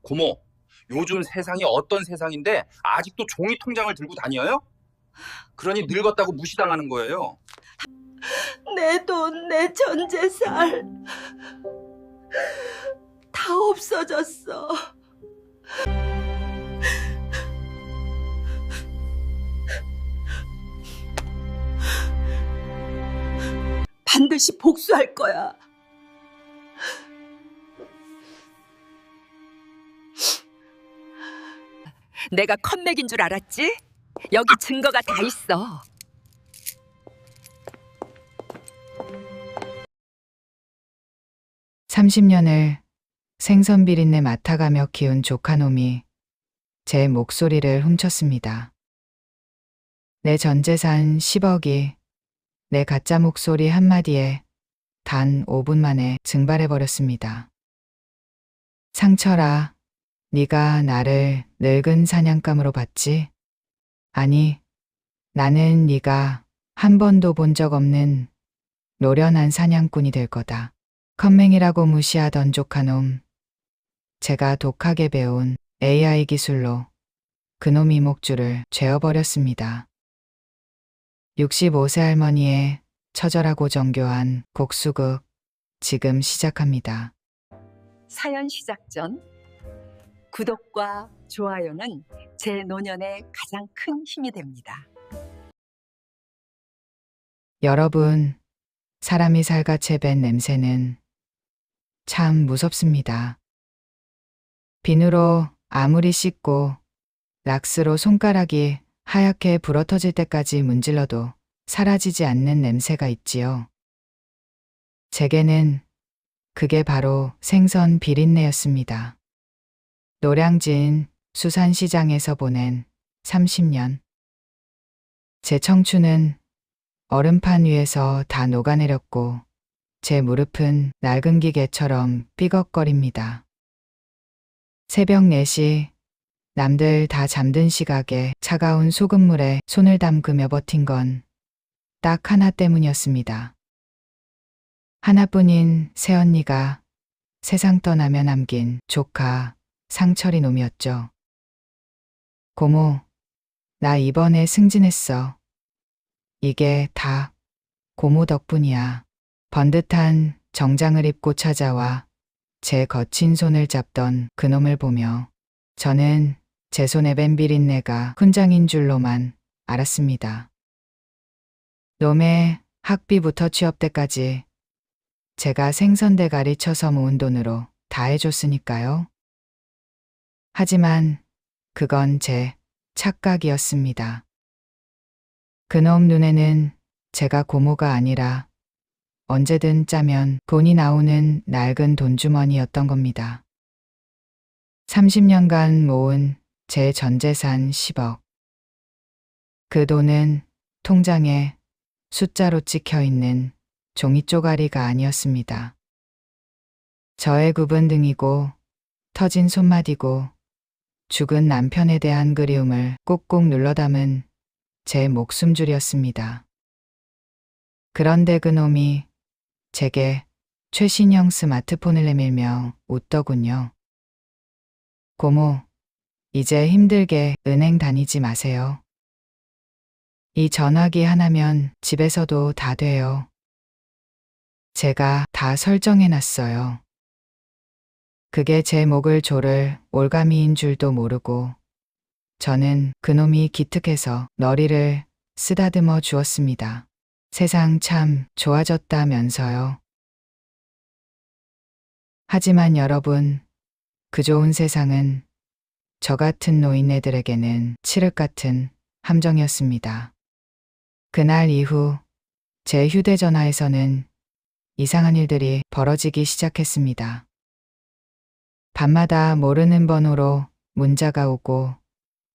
고모, 요즘 세상이 어떤 세상인데 아직도 종이 통장을 들고 다녀요? 그러니 늙었다고 무시당하는 거예요. 내 돈, 내 전 재산 다 없어졌어. 반드시 복수할 거야. 내가 컴맥인 줄 알았지? 여기 증거가 다 있어. (30년을) 생선 비린내 맡아가며 키운 조카놈이 제 목소리를 훔쳤습니다. 내 전 재산 10억이 내 가짜 목소리 한마디에 단 5분 만에 증발해버렸습니다. 상철아, 네가 나를 늙은 사냥감으로 봤지? 아니, 나는 네가 한 번도 본 적 없는 노련한 사냥꾼이 될 거다. 컴맹이라고 무시하던 조카놈, 제가 독하게 배운 AI 기술로 그놈 이목줄을 죄어버렸습니다. 65세 할머니의 처절하고 정교한 곡수극 지금 시작합니다. 사연 시작 전 구독과 좋아요는 제 노년의 가장 큰 힘이 됩니다. 여러분, 사람이 살갗에 밴 냄새는 참 무섭습니다. 비누로 아무리 씻고 락스로 손가락이 하얗게 불어터질 때까지 문질러도 사라지지 않는 냄새가 있지요. 제게는 그게 바로 생선 비린내였습니다. 노량진 수산시장에서 보낸 30년. 제 청춘은 얼음판 위에서 다 녹아내렸고 제 무릎은 낡은 기계처럼 삐걱거립니다. 새벽 4시 남들 다 잠든 시각에 차가운 소금물에 손을 담그며 버틴 건 딱 하나 때문이었습니다. 하나뿐인 새언니가 세상 떠나며 남긴 조카 상철이 놈이었죠. 고모, 나 이번에 승진했어. 이게 다 고모 덕분이야. 번듯한 정장을 입고 찾아와 제 거친 손을 잡던 그놈을 보며 저는 제 손에 밴 비린내가 훈장인 줄로만 알았습니다. 놈의 학비부터 취업 때까지 제가 생선대가리 쳐서 모은 돈으로 다 해줬으니까요. 하지만 그건 제 착각이었습니다. 그놈 눈에는 제가 고모가 아니라 언제든 짜면 돈이 나오는 낡은 돈주머니였던 겁니다. 30년간 모은 제 전재산 10억. 그 돈은 통장에 숫자로 찍혀있는 종이 쪼가리가 아니었습니다. 저의 굽은 등이고 터진 손마디고 죽은 남편에 대한 그리움을 꾹꾹 눌러 담은 제 목숨줄이었습니다. 그런데 그놈이 제게 최신형 스마트폰을 내밀며 웃더군요. 고모, 이제 힘들게 은행 다니지 마세요. 이 전화기 하나면 집에서도 다 돼요. 제가 다 설정해놨어요. 그게 제 목을 조를 올가미인 줄도 모르고 저는 그놈이 기특해서 너리를 쓰다듬어 주었습니다. 세상 참 좋아졌다면서요. 하지만 여러분, 그 좋은 세상은 저 같은 노인네들에게는 칠흑 같은 함정이었습니다. 그날 이후 제 휴대전화에서는 이상한 일들이 벌어지기 시작했습니다. 밤마다 모르는 번호로 문자가 오고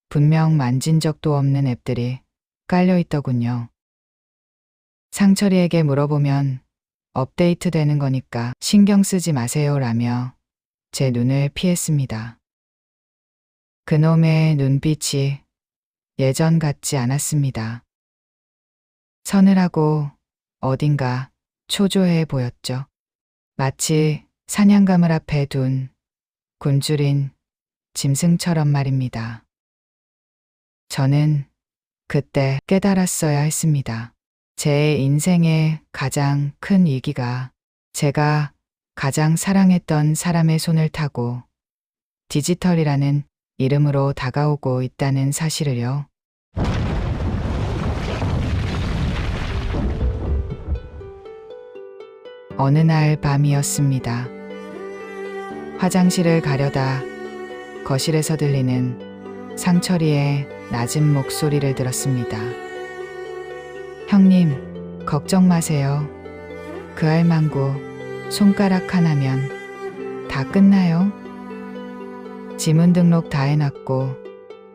분명 만진 적도 없는 앱들이 깔려 있더군요. 상철이에게 물어보면 업데이트 되는 거니까 신경 쓰지 마세요라며 제 눈을 피했습니다. 그놈의 눈빛이 예전 같지 않았습니다. 서늘하고 어딘가 초조해 보였죠. 마치 사냥감을 앞에 둔 굶주린 짐승처럼 말입니다. 저는 그때 깨달았어야 했습니다. 제 인생의 가장 큰 위기가 제가 가장 사랑했던 사람의 손을 타고 디지털이라는 이름으로 다가오고 있다는 사실을요. 어느 날 밤이었습니다. 화장실을 가려다 거실에서 들리는 상철이의 낮은 목소리를 들었습니다. 형님, 걱정 마세요. 그 알망구 손가락 하나면 다 끝나요. 지문 등록 다 해놨고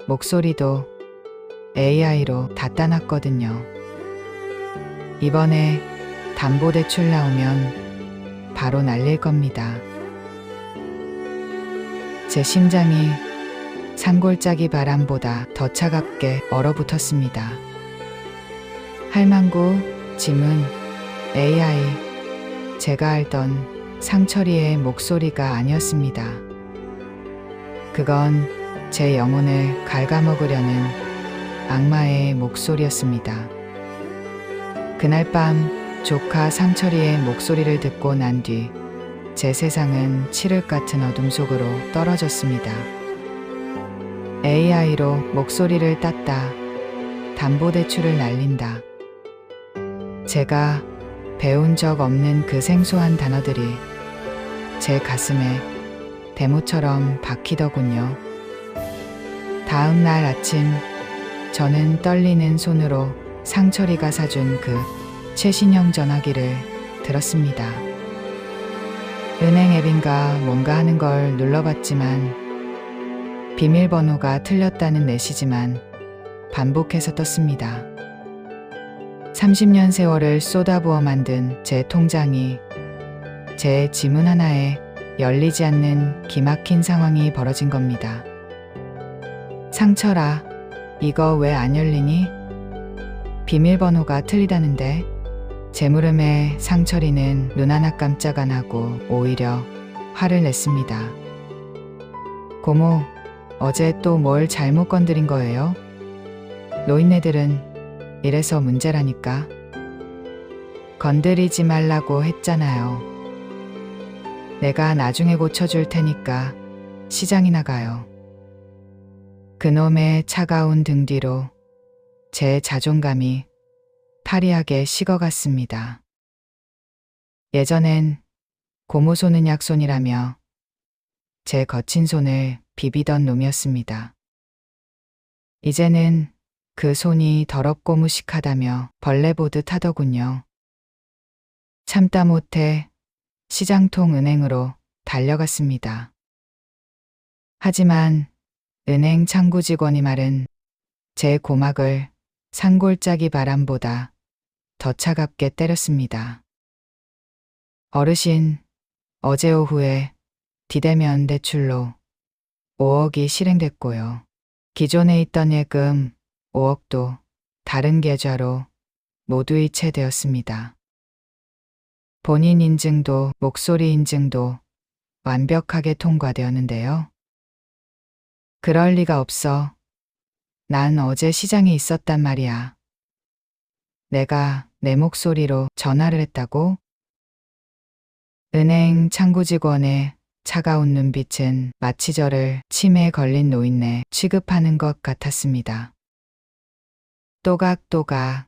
목소리도 AI로 다 따놨거든요. 이번에 담보대출 나오면 바로 날릴 겁니다. 제 심장이 산골짜기 바람보다 더 차갑게 얼어붙었습니다. 할망구, 지문, AI, 제가 알던 상철이의 목소리가 아니었습니다. 그건 제 영혼을 갉아먹으려는 악마의 목소리였습니다. 그날 밤 조카 상철이의 목소리를 듣고 난 뒤 제 세상은 칠흑 같은 어둠 속으로 떨어졌습니다. AI로 목소리를 땄다. 담보대출을 날린다. 제가 배운 적 없는 그 생소한 단어들이 제 가슴에 대모처럼 박히더군요. 다음 날 아침 저는 떨리는 손으로 상철이가 사준 그 최신형 전화기를 들었습니다. 은행 앱인가 뭔가 하는 걸 눌러봤지만 비밀번호가 틀렸다는 메시지만 반복해서 떴습니다. 30년 세월을 쏟아부어 만든 제 통장이 제 지문 하나에 열리지 않는 기막힌 상황이 벌어진 겁니다. 상철아, 이거 왜 안 열리니? 비밀번호가 틀리다는데. 제 물음에 상철이는 눈 하나 깜짝 안 하고 오히려 화를 냈습니다. 고모, 어제 또 뭘 잘못 건드린 거예요? 노인네들은 이래서 문제라니까. 건드리지 말라고 했잖아요. 내가 나중에 고쳐줄 테니까 시장이나 가요. 그놈의 차가운 등 뒤로 제 자존감이 파리하게 식어갔습니다. 예전엔 고모 손은 약손이라며 제 거친 손을 비비던 놈이었습니다. 이제는 그 손이 더럽고 무식하다며 벌레 보듯 하더군요. 참다 못해 시장통 은행으로 달려갔습니다. 하지만 은행 창구 직원이 말은 제 고막을 산골짜기 바람보다 더 차갑게 때렸습니다. 어르신, 어제 오후에 비대면 대출로 5억이 실행됐고요. 기존에 있던 예금 5억도 다른 계좌로 모두 이체되었습니다. 본인 인증도 목소리 인증도 완벽하게 통과되었는데요. 그럴 리가 없어. 난 어제 시장에 있었단 말이야. 내가 내 목소리로 전화를 했다고? 은행 창구 직원의 차가운 눈빛은 마치 저를 치매에 걸린 노인네 취급하는 것 같았습니다. 또각또각.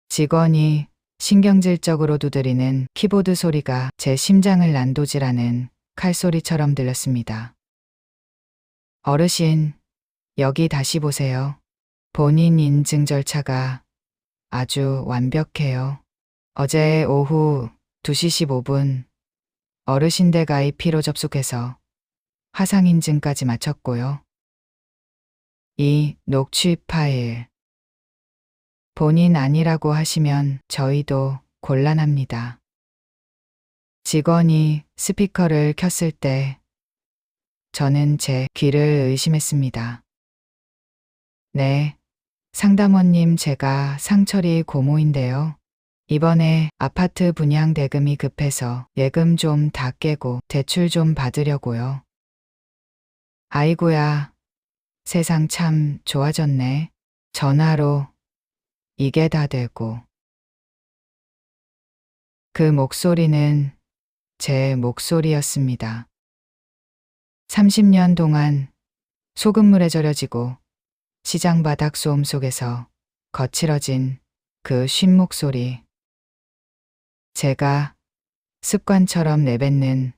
직원이 신경질적으로 두드리는 키보드 소리가 제 심장을 난도질하는 칼소리처럼 들렸습니다. 어르신, 여기 다시 보세요. 본인 인증 절차가 아주 완벽해요. 어제 오후 2시 15분 어르신대 가입 필요 접속해서 화상 인증까지 마쳤고요. 이 녹취 파일 본인 아니라고 하시면 저희도 곤란합니다. 직원이 스피커를 켰을 때 저는 제 귀를 의심했습니다. 네, 상담원님, 제가 상철이 고모인데요. 이번에 아파트 분양 대금이 급해서 예금 좀 다 깨고 대출 좀 받으려고요. 아이고야, 세상 참 좋아졌네. 전화로 이게 다 되고. 그 목소리는 제 목소리였습니다. 30년 동안 소금물에 절여지고 시장 바닥 소음 속에서 거칠어진 그 쉰 목소리. 제가 습관처럼 내뱉는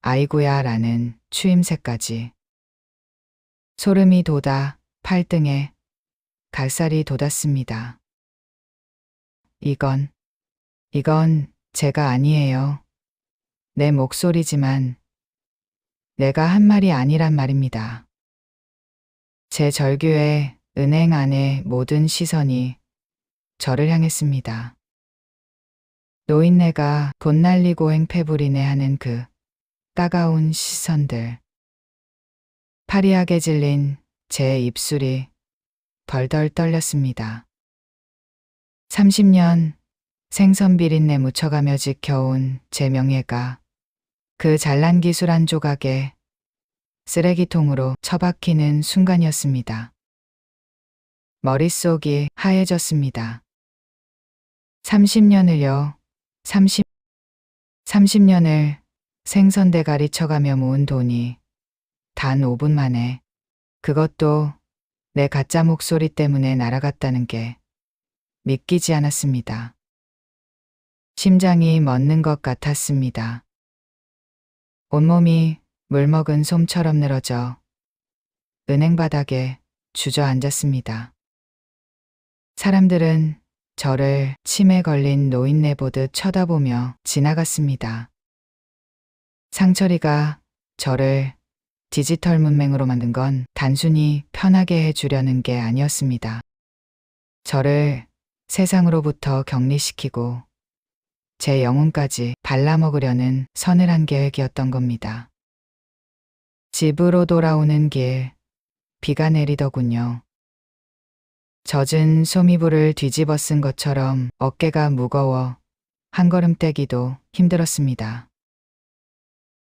아이고야 라는 추임새까지. 소름이 돋아 팔등에 갈살이 돋았습니다. 이건 제가 아니에요. 내 목소리지만 내가 한 말이 아니란 말입니다. 제 절규에 은행 안의 모든 시선이 저를 향했습니다. 노인네가 돈 날리고 행패 부리네 하는 그 따가운 시선들. 파리하게 질린 제 입술이 덜덜 떨렸습니다. 30년 생선 비린내 묻혀가며 지켜온 제 명예가 그 잘난 기술 한 조각에 쓰레기통으로 처박히는 순간이었습니다. 머릿속이 하얘졌습니다. 30년을요. 30년을 생선 대가리 쳐가며 모은 돈이 단 5분 만에, 그것도 내 가짜 목소리 때문에 날아갔다는 게 믿기지 않았습니다. 심장이 멎는 것 같았습니다. 온몸이 물먹은 솜처럼 늘어져 은행 바닥에 주저앉았습니다. 사람들은 저를 치매 걸린 노인네 보듯 쳐다보며 지나갔습니다. 상철이가 저를 디지털 문맹으로 만든 건 단순히 편하게 해주려는 게 아니었습니다. 저를 세상으로부터 격리시키고 제 영혼까지 발라먹으려는 서늘한 계획이었던 겁니다. 집으로 돌아오는 길, 비가 내리더군요. 젖은 소미불을 뒤집어 쓴 것처럼 어깨가 무거워 한 걸음 떼기도 힘들었습니다.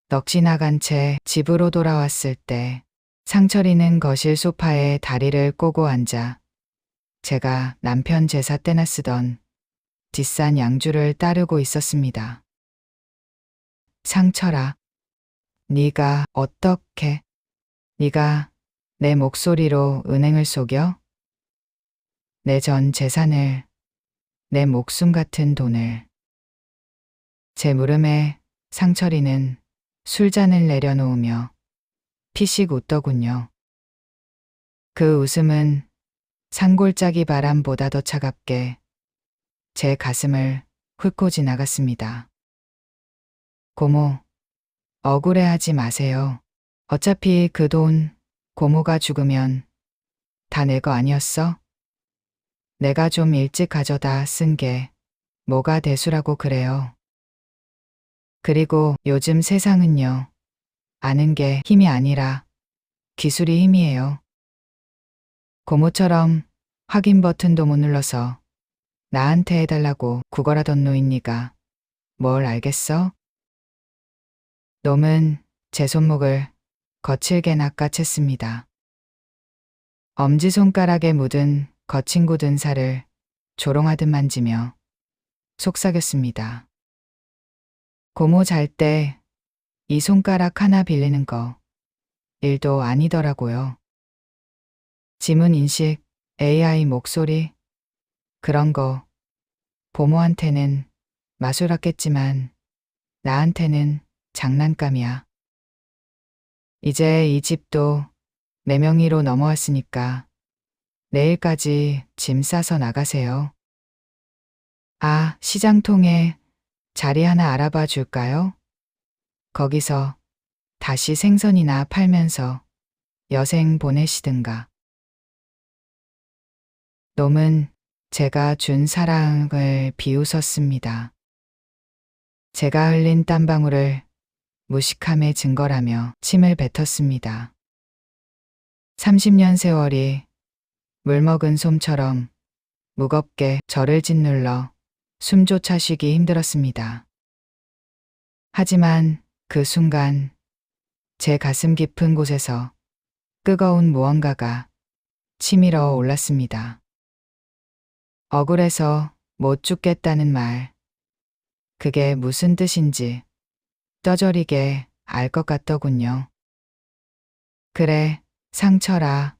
넋이 나간 채 집으로 돌아왔을 때 상철이는 거실 소파에 다리를 꼬고 앉아 제가 남편 제사 때나 쓰던 뒷산 양주를 따르고 있었습니다. 상철아, 네가 어떻게, 네가 내 목소리로 은행을 속여? 내 전 재산을, 내 목숨 같은 돈을. 제 물음에 상철이는 술잔을 내려놓으며 피식 웃더군요. 그 웃음은 산골짜기 바람보다 더 차갑게 제 가슴을 훑고 지나갔습니다. 고모, 억울해하지 마세요. 어차피 그 돈 고모가 죽으면 다 내 거 아니었어? 내가 좀 일찍 가져다 쓴 게 뭐가 대수라고 그래요. 그리고 요즘 세상은요. 아는 게 힘이 아니라 기술이 힘이에요. 고모처럼 확인 버튼도 못 눌러서 나한테 해달라고 구걸하던 노인네가 뭘 알겠어? 놈은 제 손목을 거칠게 낚아챘습니다. 엄지손가락에 묻은 거친 굳은 살을 조롱하듯 만지며 속삭였습니다. 고모 잘 때 이 손가락 하나 빌리는 거 일도 아니더라고요. 지문 인식, AI 목소리, 그런 거 보모한테는 마술 같겠지만 나한테는 장난감이야. 이제 이 집도 내 명의로 넘어왔으니까 내일까지 짐 싸서 나가세요. 아, 시장통에 자리 하나 알아봐 줄까요? 거기서 다시 생선이나 팔면서 여생 보내시든가. 놈은 제가 준 사랑을 비웃었습니다. 제가 흘린 땀방울을 무식함의 증거라며 침을 뱉었습니다. 30년 세월이 물먹은 솜처럼 무겁게 저를 짓눌러 숨조차 쉬기 힘들었습니다. 하지만 그 순간 제 가슴 깊은 곳에서 뜨거운 무언가가 치밀어 올랐습니다. 억울해서 못 죽겠다는 말. 그게 무슨 뜻인지 떠저리게 알 것 같더군요. 그래, 상철아.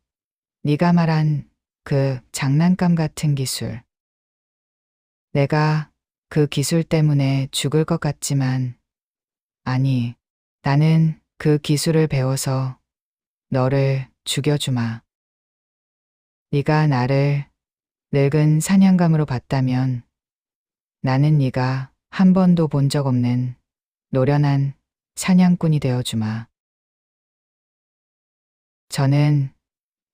네가 말한 그 장난감 같은 기술. 내가 그 기술 때문에 죽을 것 같지만, 아니, 나는 그 기술을 배워서 너를 죽여주마. 네가 나를 늙은 사냥감으로 봤다면 나는 네가 한 번도 본 적 없는 노련한 사냥꾼이 되어주마. 저는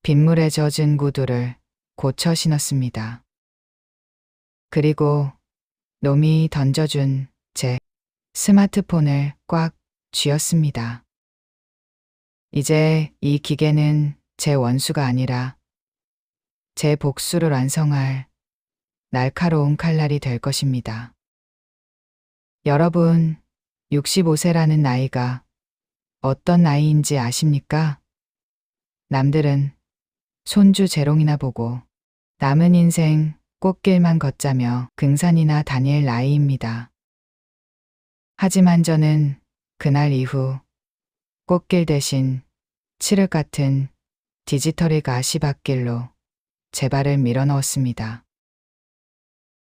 빗물에 젖은 구두를 고쳐 신었습니다. 그리고 놈이 던져준 제 스마트폰을 꽉 쥐었습니다. 이제 이 기계는 제 원수가 아니라 제 복수를 완성할 날카로운 칼날이 될 것입니다. 여러분, 65세라는 나이가 어떤 나이인지 아십니까? 남들은 손주 재롱이나 보고 남은 인생 꽃길만 걷자며 등산이나 다닐 나이입니다. 하지만 저는 그날 이후 꽃길 대신 칠흑 같은 디지털의 가시밭길로 제 발을 밀어 넣었습니다.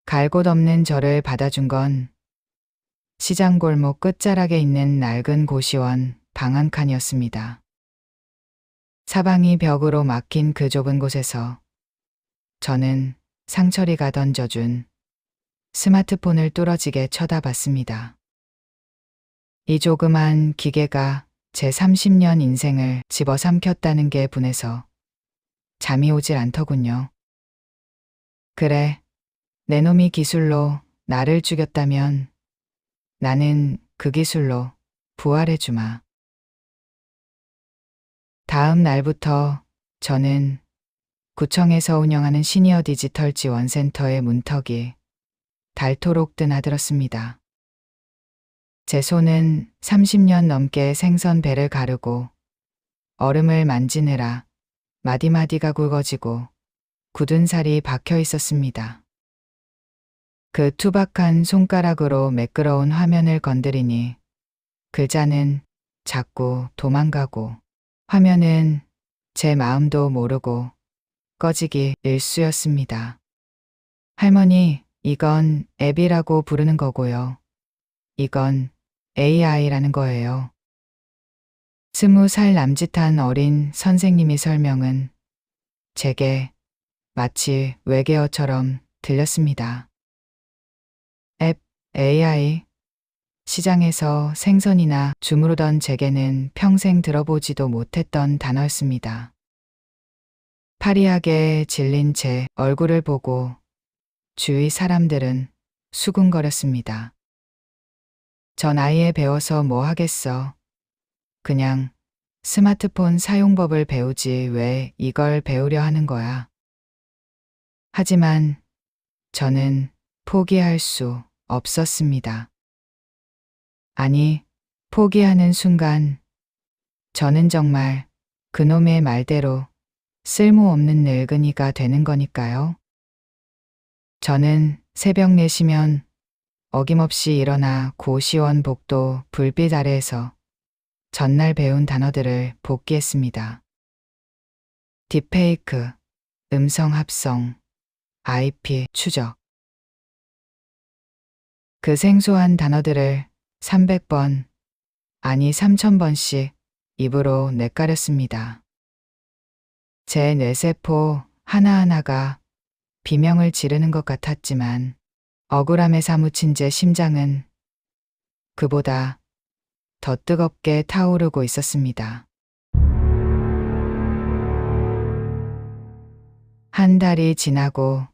갈 곳 없는 저를 받아준 건 시장 골목 끝자락에 있는 낡은 고시원 방 한 칸이었습니다. 사방이 벽으로 막힌 그 좁은 곳에서 저는 상철이가 던져준 스마트폰을 뚫어지게 쳐다봤습니다. 이 조그만 기계가 제 30년 인생을 집어삼켰다는 게 분해서 잠이 오질 않더군요. 그래, 내 놈이 기술로 나를 죽였다면 나는 그 기술로 부활해주마. 다음 날부터 저는 구청에서 운영하는 시니어 디지털 지원센터의 문턱이 닳도록 드나들었습니다. 제 손은 30년 넘게 생선 배를 가르고 얼음을 만지느라 마디마디가 굵어지고 굳은 살이 박혀 있었습니다. 그 투박한 손가락으로 매끄러운 화면을 건드리니 글자는 자꾸 도망가고 화면은 제 마음도 모르고 꺼지기 일쑤였습니다. 할머니, 이건 앱이라고 부르는 거고요. 이건 AI라는 거예요. 20살 남짓한 어린 선생님이 설명은 제게 마치 외계어처럼 들렸습니다. 앱, AI. 시장에서 생선이나 주무르던 제게는 평생 들어보지도 못했던 단어였습니다. 파리하게 질린 제 얼굴을 보고 주위 사람들은 수군거렸습니다. 저 나이에 배워서 뭐 하겠어. 그냥 스마트폰 사용법을 배우지 왜 이걸 배우려 하는 거야. 하지만 저는 포기할 수 없었습니다. 아니, 포기하는 순간 저는 정말 그놈의 말대로 쓸모없는 늙은이가 되는 거니까요. 저는 새벽 4시면 어김없이 일어나 고시원 복도 불빛 아래에서 전날 배운 단어들을 복기했습니다. 딥페이크, 음성 합성, IP 추적. 그 생소한 단어들을 300번, 아니 3000번씩 입으로 내까렸습니다. 제 뇌세포 하나하나가 비명을 지르는 것 같았지만 억울함에 사무친 제 심장은 그보다 더 뜨겁게 타오르고 있었습니다. 한 달이 지나고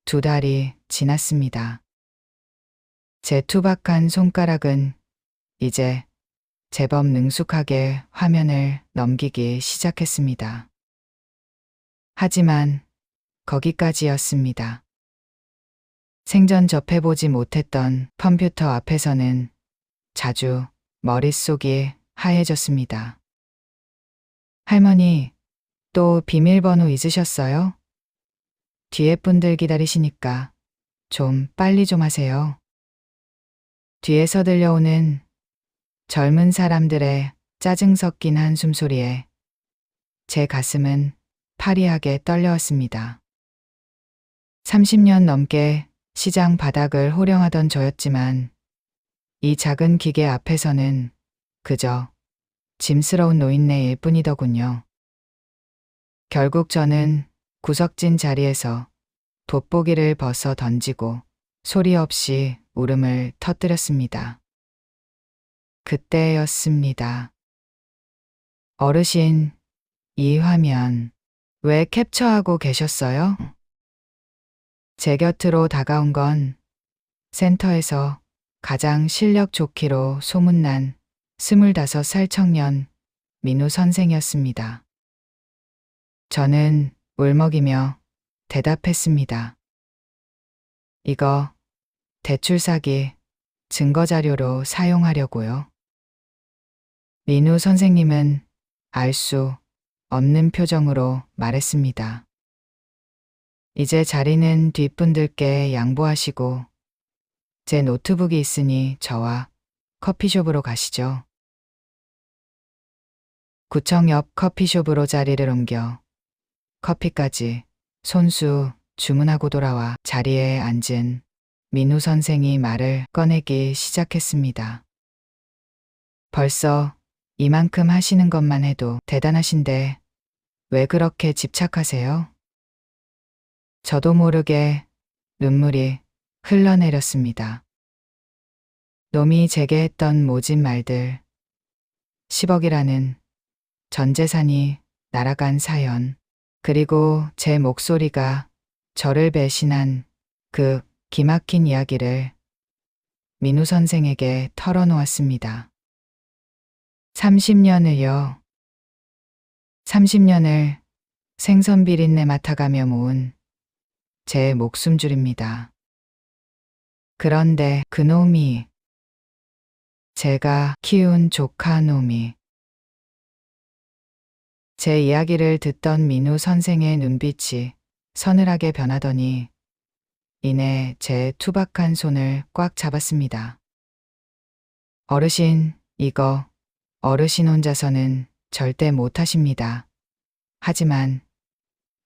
2달이 지났습니다. 제 투박한 손가락은 이제 제법 능숙하게 화면을 넘기기 시작했습니다. 하지만 거기까지였습니다. 생전 접해보지 못했던 컴퓨터 앞에서는 자주 머릿속이 하얘졌습니다. 할머니, 또 비밀번호 잊으셨어요? 뒤에 분들 기다리시니까 좀 빨리 좀 하세요. 뒤에서 들려오는 젊은 사람들의 짜증 섞인 한숨 소리에 제 가슴은 파리하게 떨려왔습니다. 30년 넘게 시장 바닥을 호령하던 저였지만 이 작은 기계 앞에서는 그저 짐스러운 노인네일 뿐이더군요. 결국 저는 구석진 자리에서 돋보기를 벗어 던지고 소리 없이 울음을 터뜨렸습니다. 그때였습니다. 어르신, 이 화면 왜 캡처하고 계셨어요? 제 곁으로 다가온 건 센터에서 가장 실력 좋기로 소문난 25살 청년 민우 선생이었습니다. 저는 울먹이며 대답했습니다. 이거 대출 사기 증거자료로 사용하려고요. 민우 선생님은 알 수 없는 표정으로 말했습니다. 이제 자리는 뒷분들께 양보하시고 제 노트북이 있으니 저와 커피숍으로 가시죠. 구청 옆 커피숍으로 자리를 옮겨 커피까지 손수 주문하고 돌아와 자리에 앉은 민우 선생이 말을 꺼내기 시작했습니다. 벌써 이만큼 하시는 것만 해도 대단하신데 왜 그렇게 집착하세요? 저도 모르게 눈물이 흘러내렸습니다. 놈이 제게 했던 모진 말들, 10억이라는 전 재산이 날아간 사연, 그리고 제 목소리가 저를 배신한 그 기막힌 이야기를 민우 선생에게 털어놓았습니다. 30년을요. 30년을 생선 비린내 맡아가며 모은 제 목숨줄입니다. 그런데 그놈이, 제가 키운 조카 놈이, 제 이야기를 듣던 민우 선생의 눈빛이 서늘하게 변하더니 이내 제 투박한 손을 꽉 잡았습니다. 어르신, 이거 어르신 혼자서는 절대 못하십니다. 하지만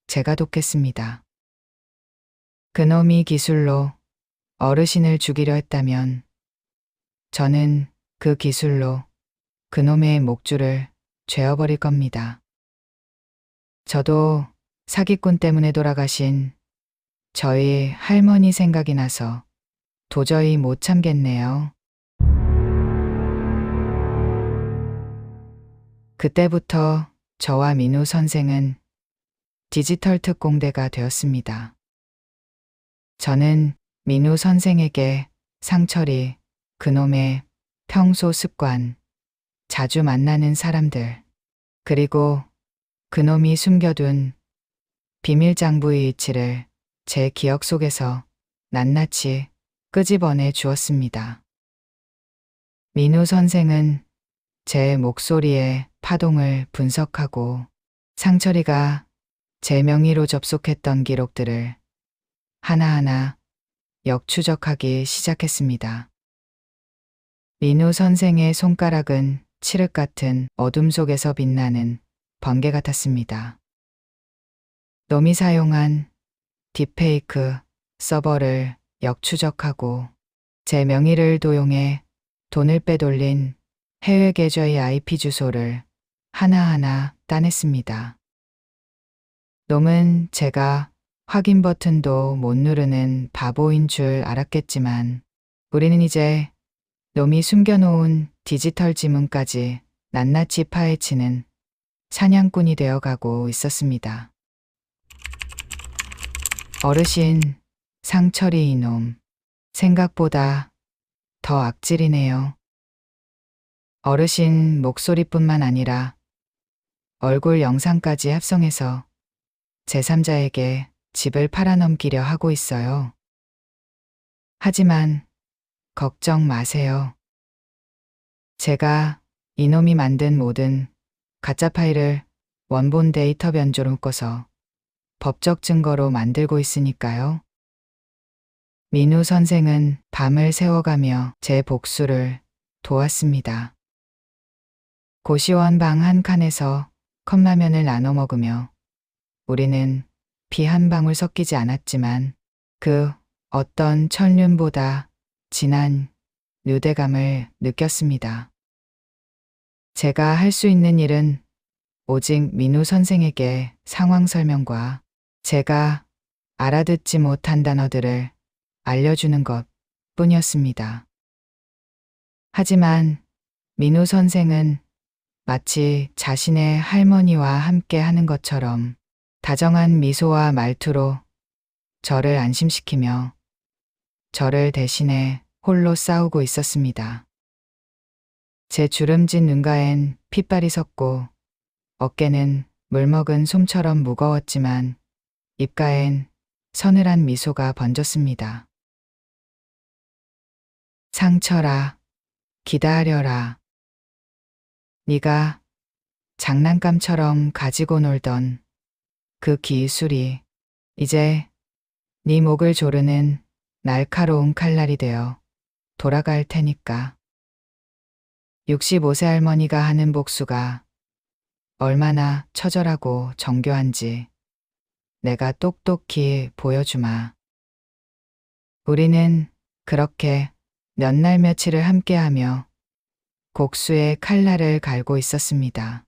제가 돕겠습니다. 그놈이 기술로 어르신을 죽이려 했다면 저는 그 기술로 그놈의 목줄을 죄어버릴 겁니다. 저도 사기꾼 때문에 돌아가신 저희 할머니 생각이 나서 도저히 못 참겠네요. 그때부터 저와 민우 선생은 디지털 특공대가 되었습니다. 저는 민우 선생에게 상철이, 그놈의 평소 습관, 자주 만나는 사람들, 그리고 그놈이 숨겨둔 비밀 장부의 위치를 제 기억 속에서 낱낱이 끄집어내 주었습니다. 민우 선생은 제 목소리의 파동을 분석하고 상철이가 제 명의로 접속했던 기록들을 하나하나 역추적하기 시작했습니다. 민우 선생의 손가락은 칠흑 같은 어둠 속에서 빛나는 번개 같았습니다. 놈이 사용한 딥페이크 서버를 역추적하고 제 명의를 도용해 돈을 빼돌린 해외 계좌의 IP 주소를 하나하나 따냈습니다. 놈은 제가 확인 버튼도 못 누르는 바보인 줄 알았겠지만 우리는 이제 놈이 숨겨놓은 디지털 지문까지 낱낱이 파헤치는 사냥꾼이 되어가고 있었습니다. 어르신, 상철이 이놈, 생각보다 더 악질이네요. 어르신 목소리뿐만 아니라 얼굴 영상까지 합성해서 제3자에게 집을 팔아넘기려 하고 있어요. 하지만 걱정 마세요. 제가 이놈이 만든 모든 가짜 파일을 원본 데이터 변조로 묶어서 법적 증거로 만들고 있으니까요. 민우 선생은 밤을 새워가며 제 복수를 도왔습니다. 고시원 방 한 칸에서 컵라면을 나눠 먹으며 우리는 피 한 방울 섞이지 않았지만 그 어떤 천륜보다 진한 유대감을 느꼈습니다. 제가 할 수 있는 일은 오직 민우 선생에게 상황 설명과 제가 알아듣지 못한 단어들을 알려주는 것 뿐이었습니다. 하지만 민우 선생은 마치 자신의 할머니와 함께 하는 것처럼 다정한 미소와 말투로 저를 안심시키며 저를 대신해 홀로 싸우고 있었습니다. 제 주름진 눈가엔 핏발이 섰고 어깨는 물먹은 솜처럼 무거웠지만 입가엔 서늘한 미소가 번졌습니다. 상철아, 기다려라. 네가 장난감처럼 가지고 놀던 그 기술이 이제 네 목을 조르는 날카로운 칼날이 되어 돌아갈 테니까. 65세 할머니가 하는 복수가 얼마나 처절하고 정교한지 내가 똑똑히 보여주마. 우리는 그렇게 몇 날 며칠을 함께하며 곡수의 칼날을 갈고 있었습니다.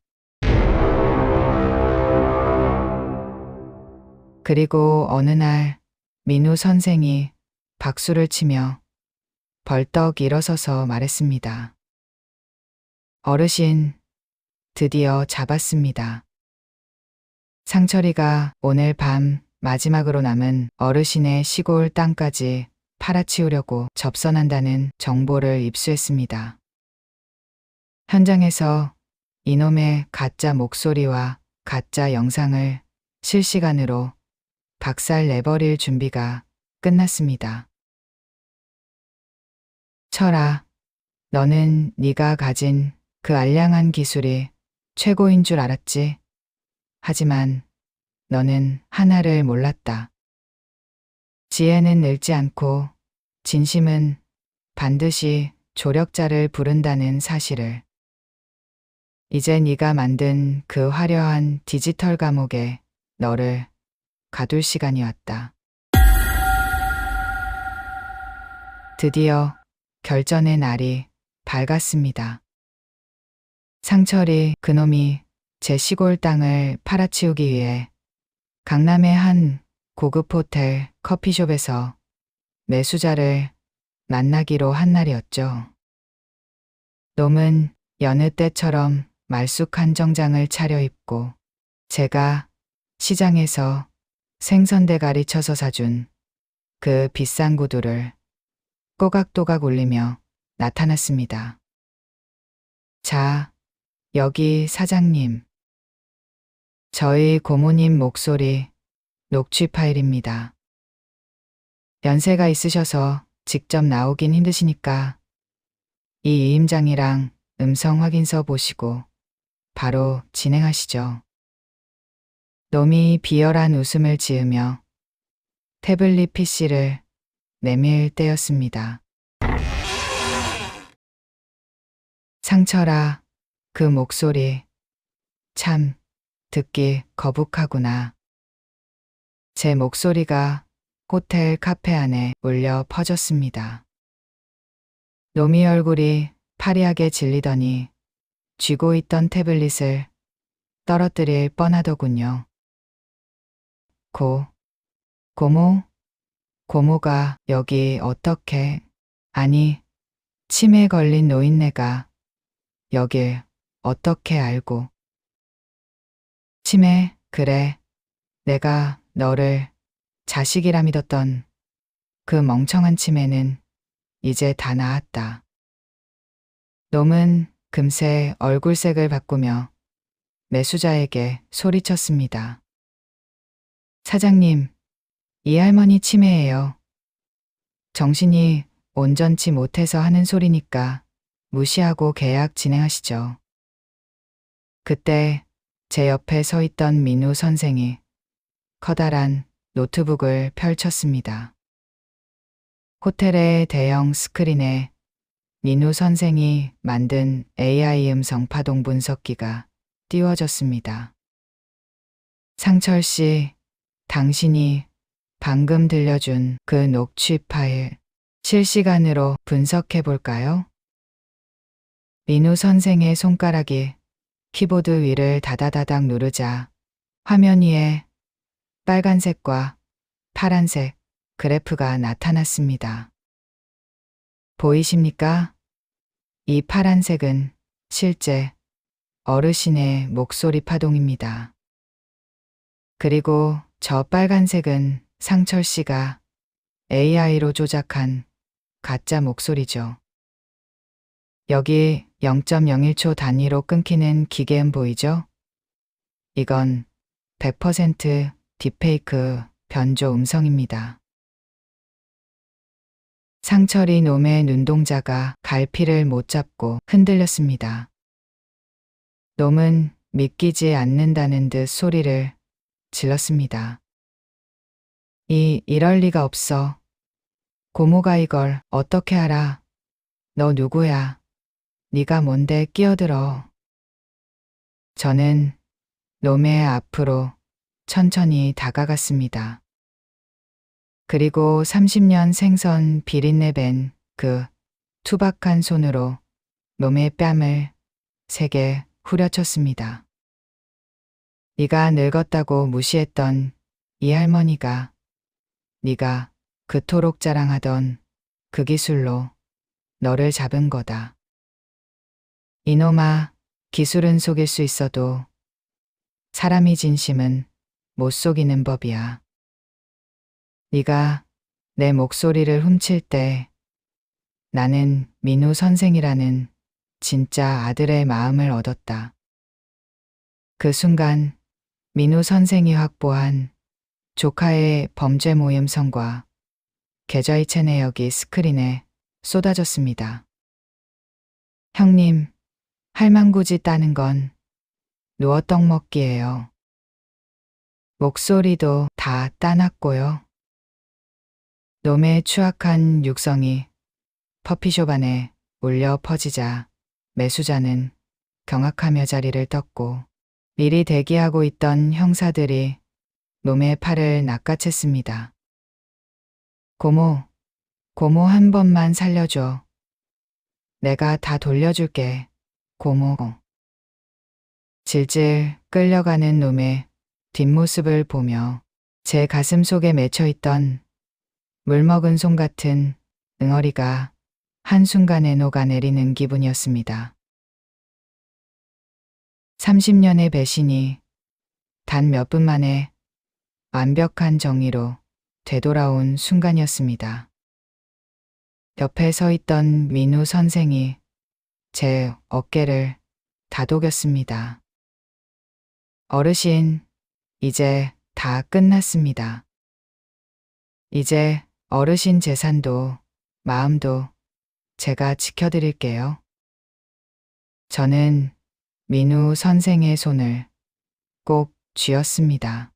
그리고 어느 날 민우 선생이 박수를 치며 벌떡 일어서서 말했습니다. 어르신, 드디어 잡았습니다. 상철이가 오늘 밤 마지막으로 남은 어르신의 시골 땅까지 팔아치우려고 접선한다는 정보를 입수했습니다. 현장에서 이놈의 가짜 목소리와 가짜 영상을 실시간으로 박살 내버릴 준비가 끝났습니다. 철아, 너는 네가 가진 그 알량한 기술이 최고인 줄 알았지? 하지만 너는 하나를 몰랐다. 지혜는 늙지 않고 진심은 반드시 조력자를 부른다는 사실을. 이제 네가 만든 그 화려한 디지털 감옥에 너를 가둘 시간이 왔다. 드디어 결전의 날이 밝았습니다. 상철이 그놈이 제 시골 땅을 팔아치우기 위해 강남의 한 고급 호텔 커피숍에서 매수자를 만나기로 한 날이었죠. 놈은 여느 때처럼 말쑥한 정장을 차려입고 제가 시장에서 생선대가리 쳐서 사준 그 비싼 구두를 꼬각또각 올리며 나타났습니다. 자, 여기 사장님. 저희 고모님 목소리 녹취 파일입니다. 연세가 있으셔서 직접 나오긴 힘드시니까 이 이임장이랑 음성 확인서 보시고 바로 진행하시죠. 놈이 비열한 웃음을 지으며 태블릿 PC를 내밀 때였습니다. 상철아, 그 목소리 참 듣기 거북하구나. 제 목소리가 호텔 카페 안에 울려 퍼졌습니다. 놈이 얼굴이 파리하게 질리더니 쥐고 있던 태블릿을 떨어뜨릴 뻔하더군요. 고모가 여기 어떻게, 아니, 치매에 걸린 노인네가 여길 어떻게 알고. 치매, 그래. 내가 너를 자식이라 믿었던 그 멍청한 치매는 이제 다 나았다. 놈은 금세 얼굴색을 바꾸며 매수자에게 소리쳤습니다. 사장님, 이 할머니 치매예요. 정신이 온전치 못해서 하는 소리니까 무시하고 계약 진행하시죠. 그때 제 옆에 서 있던 민우 선생이 커다란 노트북을 펼쳤습니다. 호텔의 대형 스크린에 민우 선생이 만든 AI 음성 파동 분석기가 띄워졌습니다. 상철 씨, 당신이 방금 들려준 그 녹취 파일 실시간으로 분석해 볼까요? 민우 선생의 손가락이 키보드 위를 다다다닥 누르자 화면 위에 빨간색과 파란색 그래프가 나타났습니다. 보이십니까? 이 파란색은 실제 어르신의 목소리 파동입니다. 그리고 저 빨간색은 상철 씨가 AI로 조작한 가짜 목소리죠. 여기 0.01초 단위로 끊기는 기계음 보이죠? 이건 100% 딥페이크 변조 음성입니다. 상철이 놈의 눈동자가 갈피를 못 잡고 흔들렸습니다. 놈은 믿기지 않는다는 듯 소리를 질렀습니다. 이럴 리가 없어. 고모가 이걸 어떻게 알아? 너 누구야? 네가 뭔데 끼어들어? 저는 놈의 앞으로 천천히 다가갔습니다. 그리고 30년 생선 비린내 밴 그 투박한 손으로 놈의 뺨을 세게 후려쳤습니다. 네가 늙었다고 무시했던 이 할머니가 네가 그토록 자랑하던 그 기술로 너를 잡은 거다. 이놈아, 기술은 속일 수 있어도 사람이 진심은 못 속이는 법이야. 네가 내 목소리를 훔칠 때 나는 민우 선생이라는 진짜 아들의 마음을 얻었다. 그 순간 민우 선생이 확보한 조카의 범죄 모임성과 계좌이체 내역이 스크린에 쏟아졌습니다. 형님, 할망구지 따는 건 누워 떡 먹기예요. 목소리도 다 따놨고요. 놈의 추악한 육성이 커피숍 안에 울려 퍼지자 매수자는 경악하며 자리를 떴고 미리 대기하고 있던 형사들이 놈의 팔을 낚아챘습니다. 고모 한 번만 살려줘. 내가 다 돌려줄게. 고모. 질질 끌려가는 놈의 뒷모습을 보며 제 가슴 속에 맺혀있던 물먹은 솜 같은 응어리가 한순간에 녹아내리는 기분이었습니다. 30년의 배신이 단 몇 분 만에 완벽한 정의로 되돌아온 순간이었습니다. 옆에 서 있던 민우 선생이 제 어깨를 다독였습니다. 어르신, 이제 다 끝났습니다. 이제 어르신 재산도 마음도 제가 지켜드릴게요. 저는 민우 선생의 손을 꼭 쥐었습니다.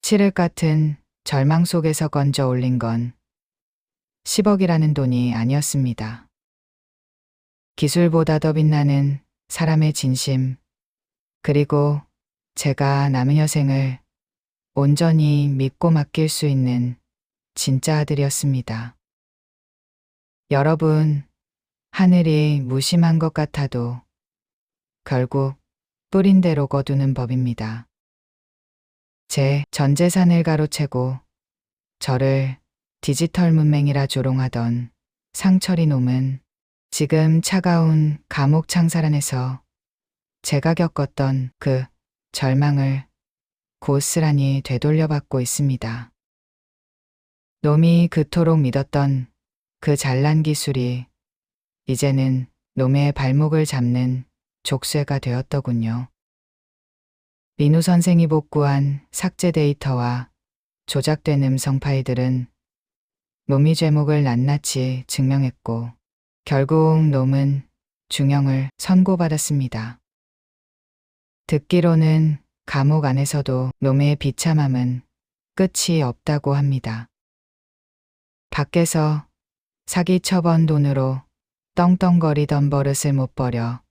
칠흑 같은 절망 속에서 건져 올린 건 10억이라는 돈이 아니었습니다. 기술보다 더 빛나는 사람의 진심, 그리고 제가 남은 여생을 온전히 믿고 맡길 수 있는 진짜 아들이었습니다. 여러분, 하늘이 무심한 것 같아도 결국 뿌린 대로 거두는 법입니다. 제 전 재산을 가로채고 저를 디지털 문맹이라 조롱하던 상철이 놈은 지금 차가운 감옥 창살 안에서 제가 겪었던 그 절망을 고스란히 되돌려받고 있습니다. 놈이 그토록 믿었던 그 잘난 기술이 이제는 놈의 발목을 잡는 족쇄가 되었더군요. 민우 선생이 복구한 삭제 데이터와 조작된 음성 파일들은 놈이 죄목을 낱낱이 증명했고 결국 놈은 중형을 선고받았습니다. 듣기로는 감옥 안에서도 놈의 비참함은 끝이 없다고 합니다. 밖에서 사기 쳐번 돈으로 떵떵거리던 버릇을 못 버려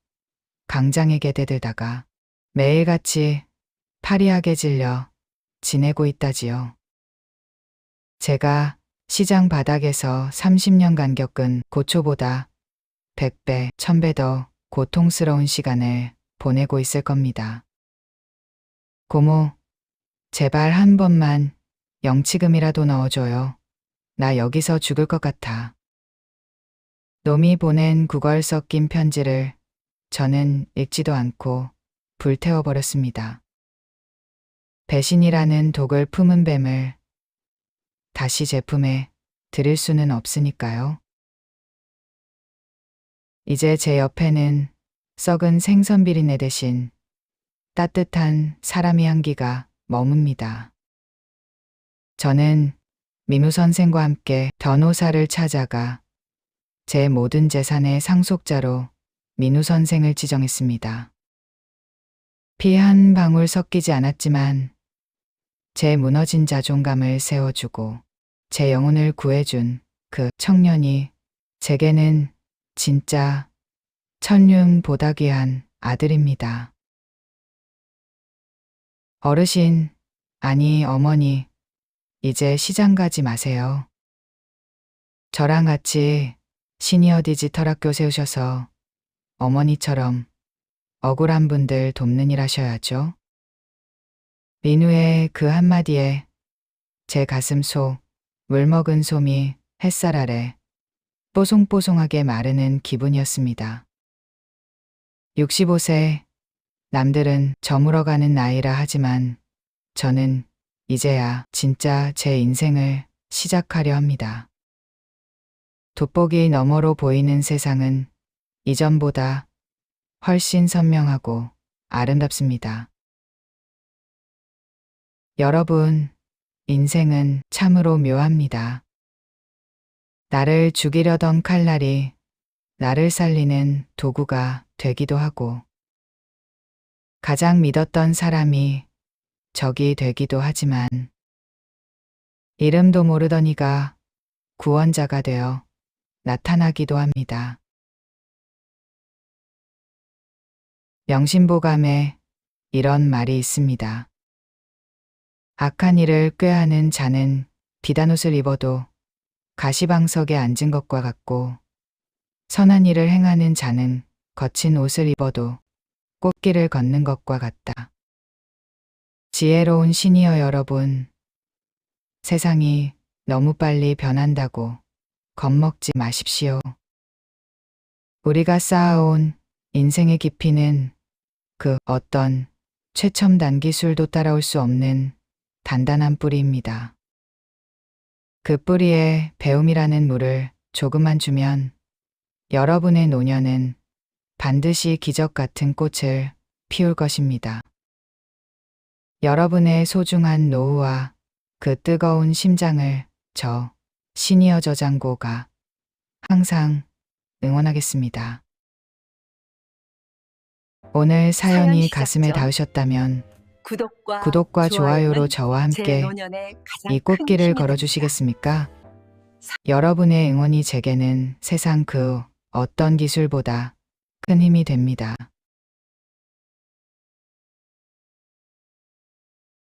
강장에게 대들다가 매일같이 파리하게 질려 지내고 있다지요. 제가 시장 바닥에서 30년간 겪은 고초보다 100배, 1000배 더 고통스러운 시간을 보내고 있을 겁니다. 고모, 제발 한 번만 영치금이라도 넣어줘요. 나 여기서 죽을 것 같아. 놈이 보낸 구걸 섞인 편지를 저는 읽지도 않고 불태워버렸습니다. 배신이라는 독을 품은 뱀을 다시 제품에 들일 수는 없으니까요. 이제 제 옆에는 썩은 생선 비린내 대신 따뜻한 사람의 향기가 머뭅니다. 저는 민우 선생과 함께 변호사를 찾아가 제 모든 재산의 상속자로 민우 선생을 지정했습니다. 피 한 방울 섞이지 않았지만 제 무너진 자존감을 세워주고 제 영혼을 구해준 그 청년이 제게는 진짜 천륜보다 귀한 아들입니다. 어르신, 아니 어머니, 이제 시장 가지 마세요. 저랑 같이 시니어 디지털 학교 세우셔서 어머니처럼 억울한 분들 돕는 일 하셔야죠. 민우의 그 한마디에 제 가슴 속 물먹은 솜이 햇살 아래 뽀송뽀송하게 마르는 기분이었습니다. 65세, 남들은 저물어가는 나이라 하지만 저는 이제야 진짜 제 인생을 시작하려 합니다. 돋보기 너머로 보이는 세상은 이전보다 훨씬 선명하고 아름답습니다. 여러분, 인생은 참으로 묘합니다. 나를 죽이려던 칼날이 나를 살리는 도구가 되기도 하고, 가장 믿었던 사람이 적이 되기도 하지만, 이름도 모르던 이가 구원자가 되어 나타나기도 합니다. 명심보감에 이런 말이 있습니다. 악한 일을 꾀하는 자는 비단 옷을 입어도 가시방석에 앉은 것과 같고, 선한 일을 행하는 자는 거친 옷을 입어도 꽃길을 걷는 것과 같다. 지혜로운 시니어 여러분, 세상이 너무 빨리 변한다고 겁먹지 마십시오. 우리가 쌓아온 인생의 깊이는 그 어떤 최첨단 기술도 따라올 수 없는 단단한 뿌리입니다. 그 뿌리에 배움이라는 물을 조금만 주면 여러분의 노년은 반드시 기적 같은 꽃을 피울 것입니다. 여러분의 소중한 노후와 그 뜨거운 심장을 저 시니어 저장고가 항상 응원하겠습니다. 오늘 사연이 가슴에 닿으셨다면 구독과 좋아요로 저와 함께 이 꽃길을 걸어주시겠습니까? 여러분의 응원이 제게는 세상 그 어떤 기술보다 큰 힘이 됩니다.